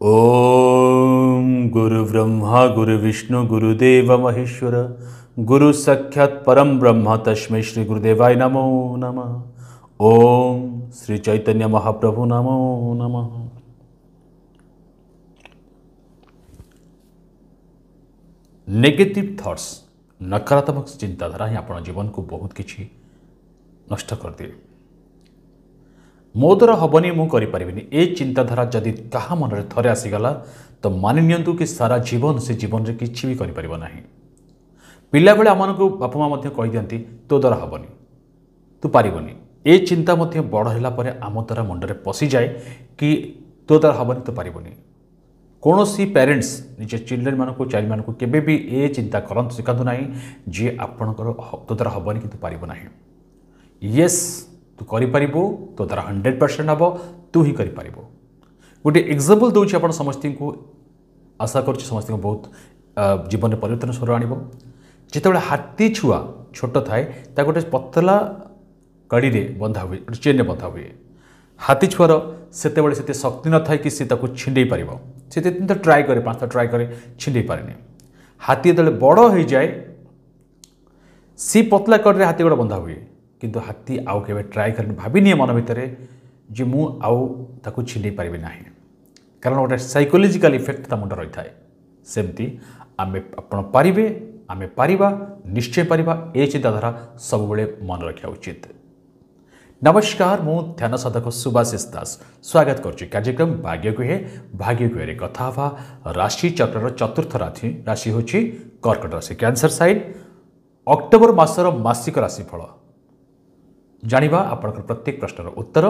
ओम गुरु ब्रह्मा गुरु विष्णु गुरुदेव महेश्वर गुरु साक्षात् परम ब्रह्म तस्मै श्री गुरुदेवाय नमो नमः। ओम श्री चैतन्य महाप्रभु नमो नमः। नेगेटिव थॉट्स नकारात्मक चिंताधारा ही आपण जीवन को बहुत किछि नष्ट कर दिए। मो द्वारा हेनी मुझे ए चिंताधारा जदि क्या मन में थे आसीगला तो मानि नियंतु कि सारा जीवन से जीवन में किसी भी करना। पिला बेले आम को बापा माँ कही दिखती तो द्वारा हेनी तू पारबनी। ए चिंता बड़ है आम द्वारा मुंडे पशि जाए कि तो द्वारा हेनी तो पारबनी। कौन सी पेरेंट्स निजे चिल्ड्रेन मान को चाइल्ड मान को केबे भी ए चिंता करते शिखातु ना जी आपणकर तो द्वारा हेनी कि पारना। येस तू करिपारिबो तो द्वारा 100% हम तू ही करिपारिबो। गोटे एग्जांपल दूची आपण समस्त को आशा कर समस्त को बहुत जीवन में परिवर्तन स्वर आनिबो। जितेबाला हाथी छुआ छोट थाए ता गोटे पतला कड़ी रे बंधा हुए चेन बंधा हुए। हाथी छुआर से शक्ति न थाए कि सी ताको छिंडे पारिबो। से तीन ट्राए करे 5 ट्राए करे छिंडे पारेनि। हाथी जो बड़ हो जाए सी पतला कड़ी रे हाथी गोड़ा बंधा हुए किंतु हाथी आउ के ट्राए कर भाविनी मन भितर जे मु आउ ताकू छिंडे पारिबे नाही कारण गोटे साइकोलॉजिकल इफेक्ट ता मुंड रही थाए। सेमती आमे आपण पारिबे आमे पारिबा निश्चय पारिबा ए चिंताधारा सब बेले मन रखा उचित। नमस्कार मु ध्यान साधक सुभाषिष दास स्वागत करछि कार्यक्रम भाग्य गुहे। भाग्य गुहे कथा हवा राशि चक्र चतुर्थ राशि होछि कर्कट राशि कैंसर साइन अक्टोबर मासर मासिक राशिफल जानिबा आपनकर प्रत्येक प्रश्नर उत्तर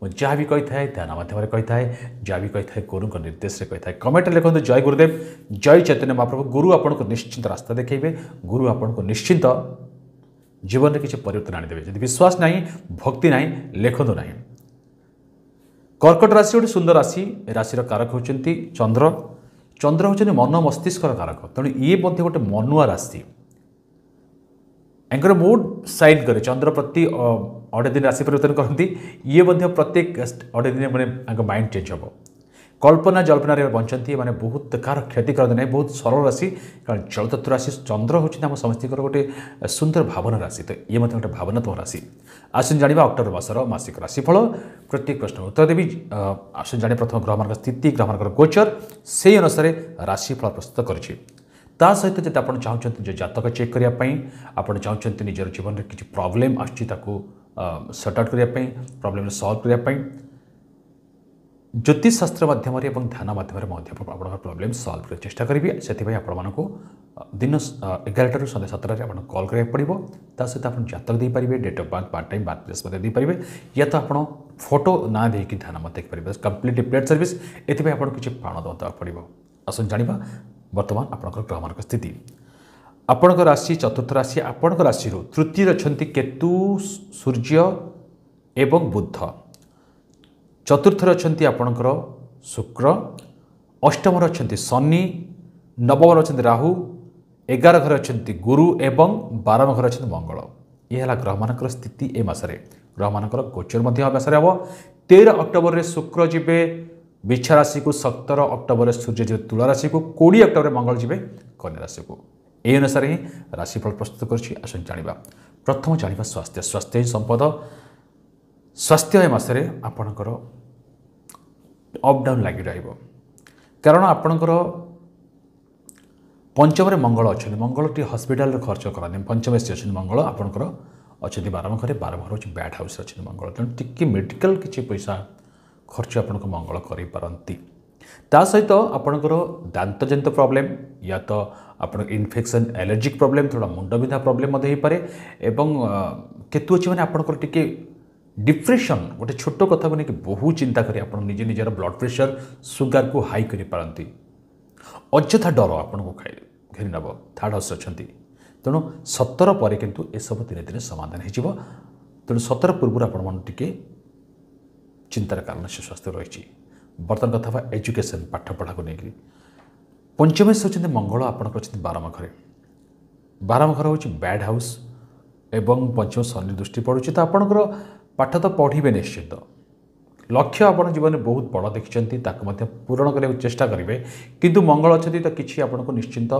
मु जहाँ भी कही थाए ध्यान माध्यम कही थाए जहाँ भी कही थाए गुरु निर्देश कही थाए कमेंट लिखते जय गुरुदेव जय चैतन्य महाप्रभु। गुरु आपन को निश्चिंत रास्ता देखेबे। गुरु आपन को निश्चिंत जीवन में किसी परिवर्तन आनीदेवे। यदि विश्वास नहीं भक्ति नहीं लिखतु नहीं। कर्कट राशि गोटे सुंदर राशि। राशि कारक होचंती चंद्र। चंद्र होचंती मन मस्तिष्क कारक तेणु ये गोटे मनुआ राशि एंकर मूड साइड करे चंद्र प्रति अढ़े दिन राशि परिवर्तन करती। ये प्रत्येक अढ़े दिन मैंने माइंड चेंज हम कल्पना जल्पना बंचती मैंने बहुत कार क्षति करते ना बहुत सरल राशि कारण जलतत्व राशि चंद्र होम समस्त गोटे सुंदर भावना राशि तो ये गोटे भावनात्मक राशि। आसन जाना अक्टोबर मासर मासिक राशिफल प्रत्येक प्रश्न उत्तर देवी। आसन जाने प्रथम ग्रह मान स्थिति ग्रह मान गोचर से अनुसार राशिफल प्रस्तुत कर ता सहित जब आप चाहते जो जातक चेक करने आप चाहते निजर जीवन में किसी प्रॉब्लम आर्ट आउट करने प्रॉब्लम सॉल्व करने ज्योतिष शास्त्र माध्यम ध्यान माध्यम प्रॉब्लम सॉल्व कर चेष्टा करी से आपको दिन 11 ରୁ ସନ୍ଧ୍ୟା 7 आप कॉल करा पड़ो। ता सहित आप जातक दे पारे date of birth birth time birth place दे पारे या तो आप फोटो ना देकी ध्यान मत देखिपारे कंप्लीट प्लेट सर्विस एथि आप किसी प्राण दवा पड़ो। आसन जाना वर्तमान आपंकर ग्रहमान स्थिति आपंकर राशि चतुर्थ राशि आपंकर राशि तृतीय अच्छा केतु सूर्य एवं बुध। चतुर्थ अच्छा आपंकर शुक्र अष्टम अच्छा शनि नवम अच्छा राहु 11 घर अच्छा गुरु एवं 12 घर अच्छा मंगल। यह है ग्रह मान स्थिति ए मासरे ग्रह मान गोचर मासरे हम 13 अक्टोबर में शुक्र जीवे बिछा राशि को 17 अक्टोबर सूर्य जी तुला राशि को 20 अक्टोबर मंगल जी कन्या राशि को यह अनुसार ही राशिफल प्रस्तुत कर जाना। प्रथम जाना स्वास्थ्य स्वास्थ्य ही संपद। स्वास्थ्य मसरे आपणकर अप डाउन लगी कारण आपणकर पंचम मंगल अच्छा मंगल टी हस्पिटाल खर्च करानी पंचम से अच्छे मंगल आपणकर अच्छा 12 घर 12 घर बैड हाउस अच्छे मंगल तेणु टी मेडिकल किसी पैसा खर्च आप मंगल करती। ता सहित आपणकर दांतजनित प्रॉब्लम या तो आप इन्फेक्शन एलर्जिक प्रॉब्लम थोड़ा मुंड बिंधा प्रॉब्लम हो पारे एवं केतु अच्छी मैंने आपंकर टी डिप्रेशन गोटे छोट कथा को लेकिन बहुत चिंता करें आप निजे निजर ब्लड प्रेशर सुगर को हाई कर अଯଥା डर आपन को घेरी नब थर्ड हाउस अच्छा तेणु 17 पर किंतु ए सब दिन दिन समाधान हो तेणु 17 पूर्व आपटे चिंतार कारण से स्वास्थ्य रही। बर्तमान कथा एजुकेशन पाठ पढ़ा को लेकिन पंचमेश होती मंगल आपंकर अच्छे 12 घर 12 घर हूँ बैड हाउस एवं पंचम शनि दृष्टि पड़ुची तो आपंकर पाठ तो पढ़े निश्चित लक्ष्य आपण जीवन में बहुत बड़ देखिं पूरण करने चेष्टा करेंगे किंतु मंगल अच्छा तो किसी आपको निश्चिंत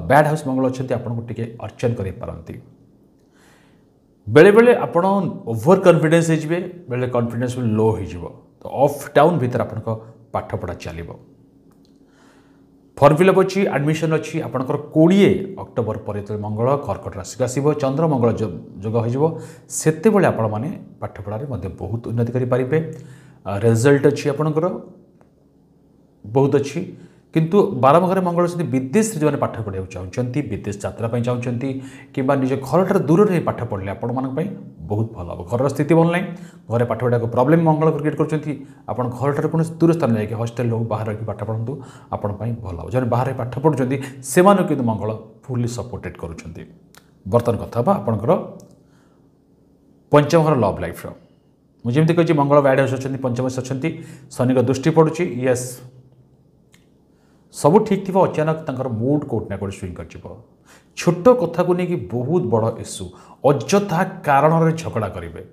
बैड हाउस मंगल अच्छा आपको टी अर्चन कर बेले बेले आपण ओवर कॉन्फिडेंस हो बेले कॉन्फिडेंस लो हो तो अफ डाउन भितर आप पाठपढ़ा चलो फर्म फिलअप अच्छी एडमिशन अच्छी आपंकर 20 अक्टोबर पर जो मंगल कर्कट राशि को आसो चंद्र मंगल जोग होते आपण मैंने पाठपढ़ार बहुत उन्नति करेंगे रिजल्ट अच्छी आपणकर बहुत अच्छी किंतु 12 घरे मंगल अच्छे विदेश जो मैंने पाठ पढ़ाई चाहते विदेश यात्रा चाहते कि निज घर दूर रही पाठ पढ़ले आपण बहुत भल हम घर स्थिति भल ना घरे पाठ पढ़ा प्रोब्लेम मंगल क्रिएट कर घर कौन दूर स्थान जाकि हॉस्टल हो बाहर पाठ पढ़ु आपण भल हम जो बाहर पाठ पढ़ुं से मंगल फुल्ली सपोर्टेड कर बर्तमान कथा आपंकर पंचम घर लव लाइफ मुझे कही मंगल बैड हाउस अच्छा पंचम अच्छा शनि का दृष्टि पड़ुची यस सब ठीक थी अचानक तंकर मूड कोट ना कोट स्विंग कर छोट कथा को लेकिन बहुत बड़ इश्यू अଯଥା कारण झगड़ा करेंगे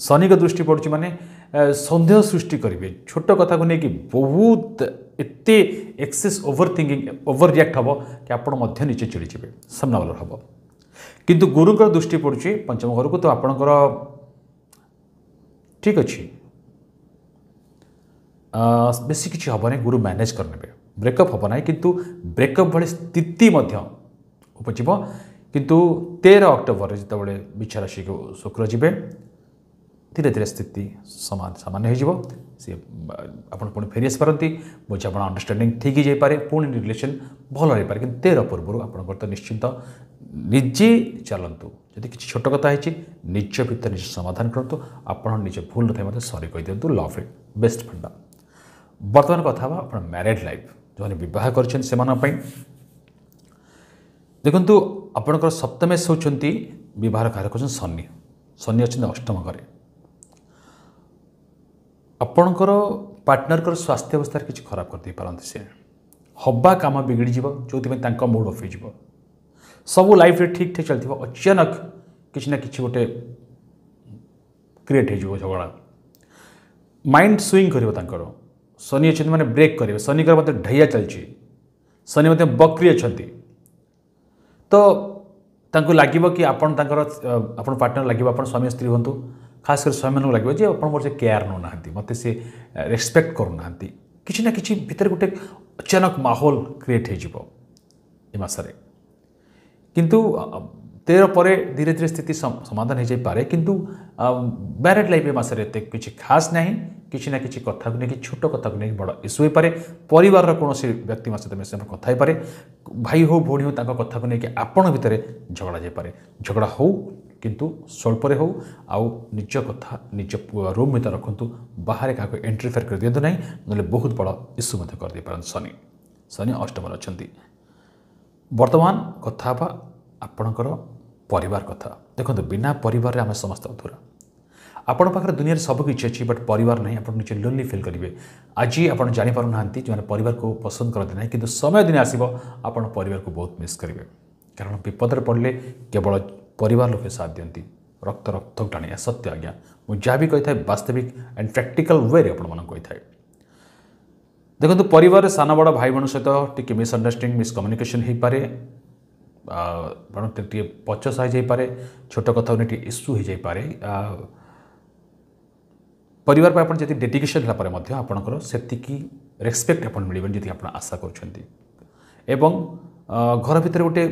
शनि का दृष्टि पड़ुची माने सन्देह सृष्टि करेंगे छोट कथा को लेकिन बहुत एत excess over thinking over react हम कि आप निजे चिड़ीजे सामना वाला हम किंतु गुरु का दृष्टि पड़ुची पंचम घर को तो आपणकर ठीक अच्छे बेसी किसी हम नहीं गुरु मैनेज करने ब्रेकअप हम ना किंतु ब्रेकअप भाई स्थिति उपज किंतु 13 अक्टोबर जो बिछा राशि को शुक्र जी धीरे धीरे स्थिति सामान्य हो सी पुणी फेरी आस पारती बुझापड़ा अंडरस्टैंडिंग ठीक ही पारे पुणी रिलेशन भल रही पारे कि 13 पूर्व आप तो निश्चिंत निजे चलतु जदि किसी छोट कथा है निज भर निज समाधान करूँ आप निज भूल न सरी कही दिंतु लव रे बेस्ट फंडा बर्तमान कथा आप मैरिड लाइफ जो मैंने कर देखु आपणकर सप्तमेश होती बह कारक शनि शनि अच्छा अष्टम घरे आपणकर पार्टनर कर स्वास्थ्य अवस्था किसी खराब करदे पारती से हवा कम बिगड़ी जो मूड ऑफ हो सब लाइफ रे ठीक ठाक चलती अचानक किसी ना कि गोटे क्रिएट हो झगड़ा माइंड स्विंग कर शनि अच्छे मैंने ब्रेक करेंगे शनि का मतलब ढैया चलती शनि मतलब बकरी अच्छा तो तांको लगे कि आपण पार्टनर लगे आप स्वामी स्त्री हूँ खास कर स्वामी मानक लगे आप मोर केयर नौना मत से रेस्पेक्ट करूना कि ना कि भितर गोटे अचानक माहौल क्रिएट होसरे किंतु 13 पर धीरे धीरे स्थिति समाधान हो जाए किंतु मैरिड लाइफ मसरे एत किसी खास ना कि ना कि कथा को लेकिन छोट कथा को लेकिन बड़ इश्यू हो पारे परिवार कौन व्यक्ति सहित कथा पारे भाई हो भौणी हो कथा को लेकिन आपण भितर झगड़ा जापे झगड़ा हो किंतु स्वल्परे हो आउ निज कथा निज रूम भर रखु बाहर क्या एंट्रीफेयर कर दिंतु ना ना बहुत बड़ इश्यू करदे पार शनि शनि अष्टम अच्छा बर्तमान कथा आपणकर परिवार कथा देखो बिना परिवार आम समस्त अधूरा आपण पाखे दुनिया सब किसी अच्छी बट परिवार नहीं आप निजे लोनली फिल करेंगे आज आप जापर ना जो मैंने परिवार को पसंद करते ना कि समय दिन आसो आप परिवार को बहुत मिस करेंगे कारण विपद पड़े केवल परिवार लोके साथ दिखती रक्त रक्त टाणी सत्य आज्ञा मुझे जहाँ भी कही था वास्तविक एंड प्रैक्टिकल वे कही था देखो परिवार सान बड़ भाई बहन सहित टी मिसअंडरस्टैंडिंग मिसकम्युनिकेशन हो पारे टे पचस हो जाए छोट कथा इश्यू हो जाए परिवार पर आप डेडिकेशन है आपंकर से रेस्पेक्ट आप मिले जी आप आशा कर घर भितर गोटे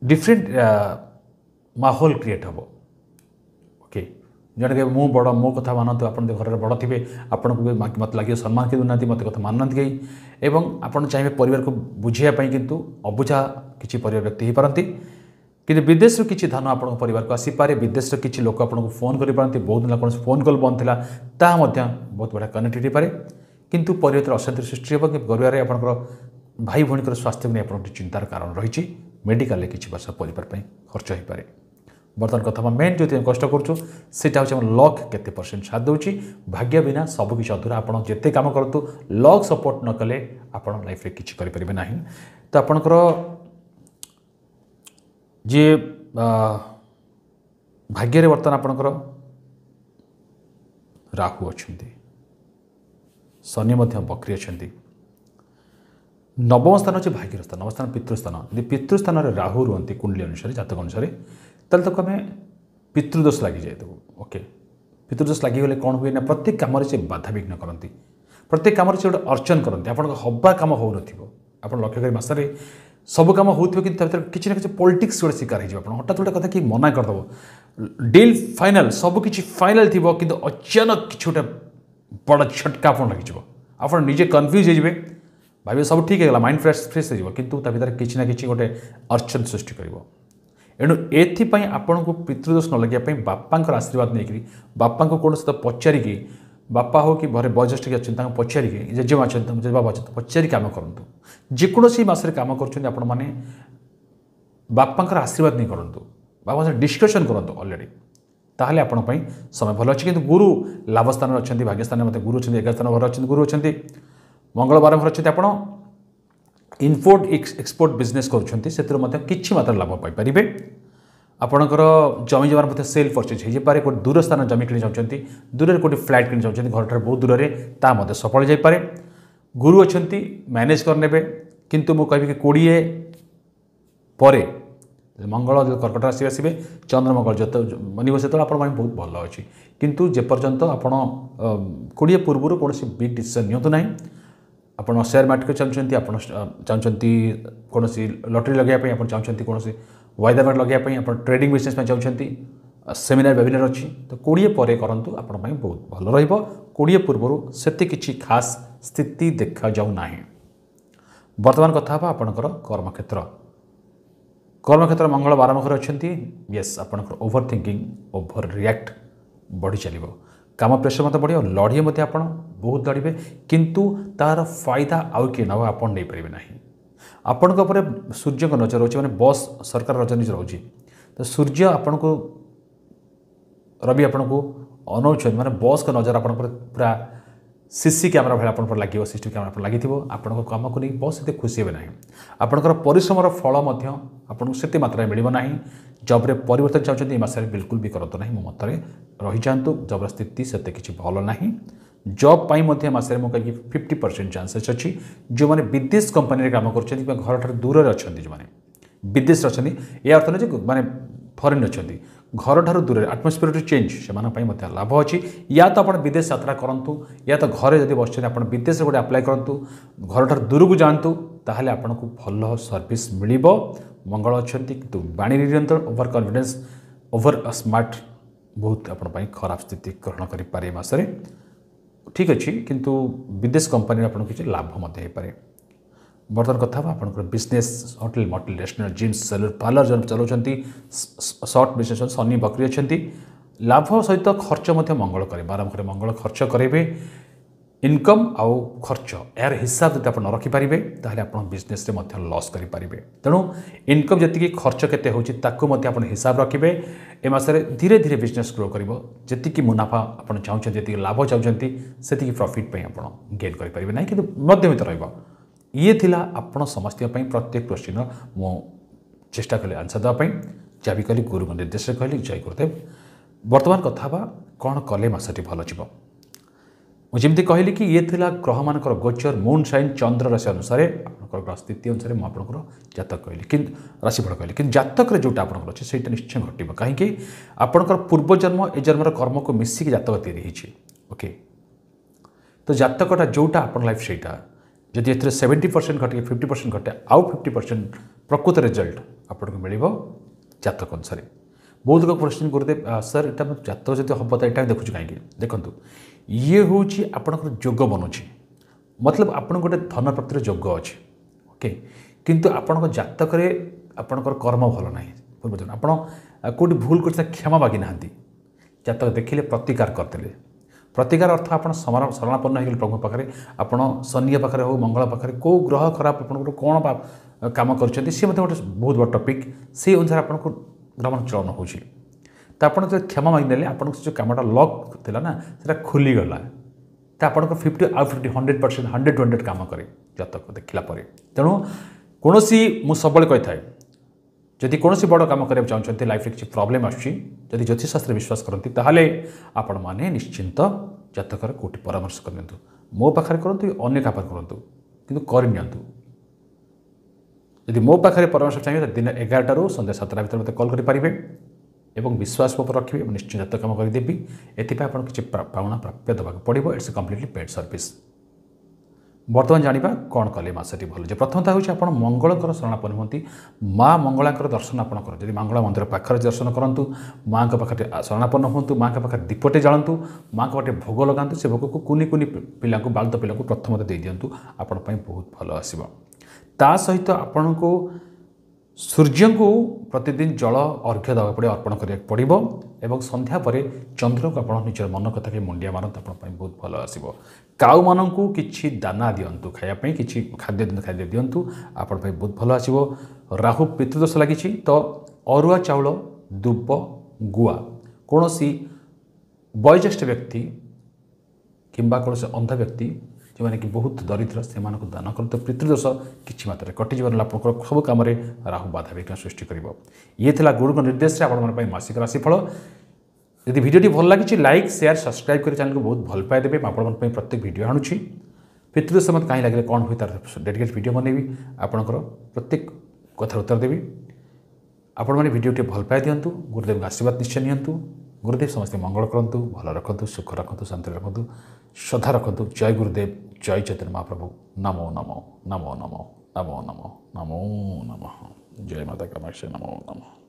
डिफरेंट माहौल क्रिएट हम ओके जन के मु बड़ मो कथा मानते आप घर बड़ थे आपन को मत लगे सम्मान के दूना मत कथा मानना कहीं एवं आपड़ चाहिए परिवार को बुझाई किंतु अबुझा किसी परिवार व्यक्ति हो पारती कि विदेश किसी धन आप परिवार को आसीपे विदेश किसी लोक आपको फोन कर पारती बहुत दिन कौन फोन कॉल बंद था ता बहुत बड़ा कनेक्ट हो पारे किंतु परिवार अशांति सृष्टि हो परिवार आपंकर भाई भौणी स्वास्थ्य को नहीं आप चिंतार कारण रही मेडिकल किसी वर्ष परिवार खर्च हो पाए बर्तमान कथा मेन जो कष्ट करा हूँ लक केते परसेंट साथ दूँ भाग्य बिना सबकि अधूरा आप जिते कम करूँ लक सपोर्ट न कले आप लाइफ में किसी करेंगे ना तो आपणकर जी भाग्य बर्तमान आपणकर राहु अच्छा शनि बक्री अच्छा नवम स्थान अच्छे भाग्यर स्थान नवम स्थान पितृस्थान यदि पितृस्थान राहु रुहति कुंडली अनुसार जातक अनुसार ताल तक आम पितृदोष लगी जाए तो ओके पितृदोष लगिगले कौन हुए ना प्रत्येक कम से बाधा विघ्न करती प्रत्येक कम से गोटे अर्चन करते आप हवा कम हो आप लक्ष्य करी मसरे सब कम हो कि किसी ना कि पॉलिटिक्स गोटे शिकार हो हठात गोटे कथा कि मना करदेव डील फाइनाल सबकि फाइनाल थी कि अचानक कि गोटे बड़ झटका आप लगे आप निजे कन्फ्यूज हो भावे सब ठीक है माइंड फ्रेश हो किंतु किसी ना कि गोटे अर्चन सृष्टि कर एणु एपाई आपन को पितृदोष न लगे बापा आशीर्वाद नहीं बापा को कौन सहित पचारिकी बापा हो कि घरे वयोज्येष्ठ किए अच्छे पचारिकी जेजेमा अच्छा जेजेबाबा अच्छा पचारि कम करूँ जेकोसी मसरे कम कर बापा आशीर्वाद नहीं करूँ बाबा डिस्कसन करूँ अलरेडी ताहले आपंपाई समय भल अच्छे कि गुरु लाभ स्थान अच्छा भाग्यस्थान मत गुरु अच्छा 11 स्थान घर अच्छे गुरु अच्छा मंगलवार घर अच्छे आप इम्पोर्ट एक्सपोर्ट बिजनेस करुँच मात्रा लाभ पाइपर आपणकर जमी जमार मत सेल परचेज होपे गोटे दूर स्थान जमी कि चाहते दूर गोटे फ्लैट कि चाहते घर बहुत दूर में ता सफल जापे गुरु अच्छा मैनेज करने किंतु मु कहि 20 पर मंगल कर्कट राशि आसवे चंद्रमंगल जो निवस जो आप बहुत भल अच्छी किंतु जेपर्यंत आप 20 पूर्व कौन बिग डिसीजन नियंतु ना आप शेयर मार्केट चाहते आप चाहते कौन लटरी लगे आप चाहते कौन वायदा मार्ट लगे आप ट्रेडिंग बिजनेस चाहते सेमिनार वेबिनार अच्छी तो 20 पर करूँ आप बहुत भल रही पूर्व से किसी खास स्थिति देखा जाऊना बर्तमान कथा आपणकर कर्मक्षेत्र मंगल 12 घर अच्छा येस आपणकर ओभर थिंकिंग ओभर रिएक्ट बढ़ी चलो काम प्रेसर मत बढ़िया लड़े मत आप बहुत लड़े किंतु तार फायदा आउ किए ना आप नहीं पारे ना आपण सूर्य को नजर रोचे मैंने बस सरकार नजर निज रोचे तो सूर्य आपण को रवि आपण को अनौच माने बस को नजर आपण पूरा सीसी कैमेरा भाई आप लगे सीसीटी कैमेरा लगी आपण कम को नहीं बस से खुशी हे ना आपंकर परिश्रमर फल आपको से मात्रा मिल ना जब्रे परिवर्तन चाहते मसरे बिल्कुल भी करते ना मो मत रही जातु जब्र स्थिति से किसी भल ना जॉब पाई मसरे मुझे कहीं 50% चांसेस अच्छी जो मैंने विदेश कंपनी काम कर घर दूर अच्छा जो मैंने विदेश अच्छा यह अर्थ नहीं माने फरेन अच्छा घर ठार दूर आटमोस्फियर चेंज से लाभ अच्छी या तो आप विदेश यात्रा करूँ या तो घरे जब बस आप विदेश गोटे अप्लाई करूँ घर ठार दूर को जातु ताहले आपन को भल सर्विस मिल मंगल अच्छा कि वाणी नियंत्रण ओवर कॉन्फिडेंस ओवर स्मार्ट बहुत आप खराब स्थिति ग्रहण करें मसरे ठीक अच्छे किंतु विदेश कंपनी आपको किसी लाभ मत होपे बर्तमान कथा आपंकर business hotel motel restaurant gym salon parlour जो चलाउछंती सर्ट बिजनेस शनि बकरी अच्छा लाभ सहित खर्च मंगल करे 12 घर मंगल खर्च करेंगे इनकम आउ खर्च यार हिसाब जब आप न रखिपारे ताहले आप बिजनेस लॉस करेंगे तेणु इनकम जी खर्च केते होची ताकू आप हिसाब रखिए ए मसरे धीरे धीरे बिजनेस ग्रो कर जी मुनाफा आप चाहते जी लाभ चाहते से प्रॉफिट आप गेन करेंगे ना कि मध्यमित रहा ये थिला आपण समस्त प्रत्येक क्वेश्चन मो चेष्टा कले आंसर देवाई जहाँ भी कली गुरु निर्देश कहली जय गुरुदेव बर्तमान कथा कौन कले मसटी भल जीव मुझे कहली कि ये थिला ग्रह मानकर गोचर मून साइन चंद्र राशि अनुसार आप स्थिति अनुसार मुझे जातक कहली कि राशिफल कहली कि जातक जोटा आपंकर अच्छे से निश्चय घटो कहीं आपंकर पूर्वजन्म ए जन्मर कर्म को मिसिक जातक तैयारी ओके तो जातकटा जोटा आप लाइफ से जदि ए 70% घटे 50% घटे आउ 50% प्रकृत रिजल्ट आपको मिल जातक अनुसार बहुत लोग प्रश्न गुरुदेव सर यहाँ जातक जब हम तो यहाँ देखुँ कहीं देखूँ ये हूँ आपंकर जोग बनुची मतलब आपन गोटे धन प्राप्तिर जोग अच्छे ओके किंतु आपण जातक आपणकर कर्म भल ना पूर्वजन आप कौटी भूल कर क्षमा मागी ना जातक देखिले प्रतिकार करते प्रतिकार अर्थ आप शरणापन्न हो प्रभु पाखे आप शनि पाखे हो मंगल पाखे कौ ग्रह खराब आप कौन कम कर गोटे बहुत बड़ टपिक से अनुसार आपको ग्रहण चलन हो तो आप जो क्षमा मागिने आपको जो कमटा लक थी ना से खुलीगला तो आप 50 आउ 50 100% 100 कम करे जातक देखला तेणु कौन मुझे सब कही था जदि कौन बड़ कम करने चाहते लाइफ किसी प्रॉब्लम आसुच्ची जदि ज्योतिषशास्त्र विश्वास करती ताहले आपण माने निश्चिंत ଜାତକର କେଉଁଠି ପରାମର୍ଶ କରିନିଅନ୍ତୁ। ମୋ ପାଖରେ କରନ୍ତୁ ଅନ୍ୟ କାହା ପାଖରେ କରନ୍ତୁ, କିନ୍ତୁ କରିନିଅନ୍ତୁ। ଯଦି ମୋ ପାଖରେ ପରାମର୍ଶ ଚାହିଁବେ ଦିନ 11ଟାରୁ ସନ୍ଧ୍ୟା 7ଟା ଭିତରେ ମୋତେ କଲ୍ କରିପାରିବେ ଏବଂ ବିଶ୍ୱାସ ଉପରେ ରଖିବେ। ମୁଁ ନିଶ୍ଚୟ ଜାତକ କାମ କରିଦେବି। ଏଥିପାଇଁ ଆପଣ କିଛି ପାଉଣା ପ୍ରାପ୍ୟ ଦେବାକୁ ପଡ଼ିବ। It's completely paid service. ବର୍ତ୍ତମାନ ଜାଣିବା କ'ଣ କଲେ ମାସଟି ଭଲ ଯେ। ପ୍ରଥମତଃ ହେଉଛି ଆପଣ ମଙ୍ଗଳଙ୍କର ଶରଣାପନ୍ନ ହୁଅନ୍ତି। ମା ମଙ୍ଗଳାଙ୍କର ଦର୍ଶନ ଆପଣ କରନ୍ତୁ। ଯଦି ମଙ୍ଗଳା ମନ୍ଦିର ପାଖରେ ଦର୍ଶନ କରନ୍ତୁ, ମାଆଙ୍କ ପାଖରେ ଶରଣାପନ୍ନ ହୁଅନ୍ତୁ, ମାଆଙ୍କ ପାଖରେ ଦୀପଟେ ଜାଳନ୍ତୁ, ମାଆଙ୍କ ପାଖରେ ଭୋଗ ଲଗାନ୍ତୁ। ସେ ଭୋଗକୁ କୁନି କୁନି ପିଲାଙ୍କୁ ବାଳୁତ ପିଲାଙ୍କୁ ପ୍ରଥମରେ ଦେଇଦିଅନ୍ତୁ। ଆପଣ ପାଇଁ ବହୁତ ଭଲ ଆସିବ। ତା ସହିତ ଆପଣଙ୍କୁ ସୂର୍ଯ୍ୟଙ୍କୁ ପ୍ରତିଦିନ ଜଳ ଅର୍ଘ୍ୟ ଦେବାକୁ ପଡ଼ିବ, ଅର୍ପଣ କରିବାକୁ ପଡ଼ିବ ଏବଂ ସନ୍ଧ୍ୟା ପରେ ଚନ୍ଦ୍ରକୁ ଆପଣ ନିଜର ମନ କଥା କହି ମୁଣ୍ଡିଆ ମାରନ୍ତୁ। ଆପଣ ପାଇଁ ବହୁତ ଭଲ ଆସିବ। କାଉମାନଙ୍କୁ କିଛି ଦାନା ଦିଅନ୍ତୁ, ଖାଇବା ପାଇଁ କିଛି ଖାଦ୍ୟ ଦିଅନ୍ତୁ। ଆପଣ ପାଇଁ ବହୁତ ଭଲ ଆସିବ। ରାହୁ ପିତୃଦୋଷ ଲାଗିଛି ତ ଅରୁଆ ଚାଉଳ, ଦୁବ, ଗୁଆ କୌଣସି ବୟୋଜ୍ୟେଷ୍ଠ ବ୍ୟକ୍ତି କିମ୍ବା କୌଣସି ଅନ୍ଧ ବ୍ୟକ୍ତି ଯେଉଁମାନେ କି ବହୁତ ଦରିଦ୍ର ସେମାନଙ୍କୁ ଦାନ କରନ୍ତୁ। ପିତୃଦୋଷ କିଛି ମାତ୍ରାରେ କଟିଯିବ, ନହେଲେ ଆପଣଙ୍କର ସବୁ କାମରେ ରାହୁ ବାଧାବିଘ୍ନ ସୃଷ୍ଟି କରିବ। ଇଏ ଥିଲା ଗୁରୁଙ୍କ ନିର୍ଦ୍ଦେଶରେ ଆପଣମାନଙ୍କ ପାଇଁ ମାସିକ ରାଶିଫଳ। ଯଦି ଭିଡ଼ିଓଟି ଭଲ ଲାଗିଛି ଲାଇକ୍ ସେୟାର ସବସ୍କ୍ରାଇବ୍ କରି ଚ୍ୟାନେଲକୁ ବହୁତ ଭଲ ପାଇ ଦେବେ। ମୁଁ ଆପଣମାନଙ୍କ ପାଇଁ ପ୍ରତ୍ୟେକ ଭିଡ଼ିଓ ଆଣୁଛି। ପିତୃଦୋଷ ମୋତେ କାହିଁ ଲାଗିଲେ କ'ଣ ହୁଏ ତାର ଡେଡିକେଟ୍ ଭିଡ଼ିଓ ବନେଇବି। ଆପଣଙ୍କର ପ୍ରତ୍ୟେକ କଥାର ଉତ୍ତର ଦେବି। ଆପଣମାନେ ଭିଡ଼ିଓଟି ଭଲ ପାଇ ଦିଅନ୍ତୁ। ଗୁରୁଦେବଙ୍କ ଆଶୀର୍ବାଦ ନିଶ୍ଚୟ ନିଅନ୍ତୁ। ଗୁରୁଦେବ ସମସ୍ତେ ମଙ୍ଗଳ କରନ୍ତୁ, ଭଲ ରଖନ୍ତୁ, ସୁଖ ରଖନ୍ତୁ, ଶାନ୍ତିରେ ରଖନ୍ତୁ, ଶ୍ରଦ୍ଧା ରଖନ୍ତୁ। ଜୟ ଗୁରୁଦେବ, ଜୟ ଚୈତନ୍ୟ ମହାପ୍ରଭୁ। ନମୋ ନମୋ ନମୋ ନମୋ ନମୋ ନମୋ ନମୋ ନମଃ। ଜୟ ମାତା କାମାକ୍ଷୀ। ନମୋ ନମଃ।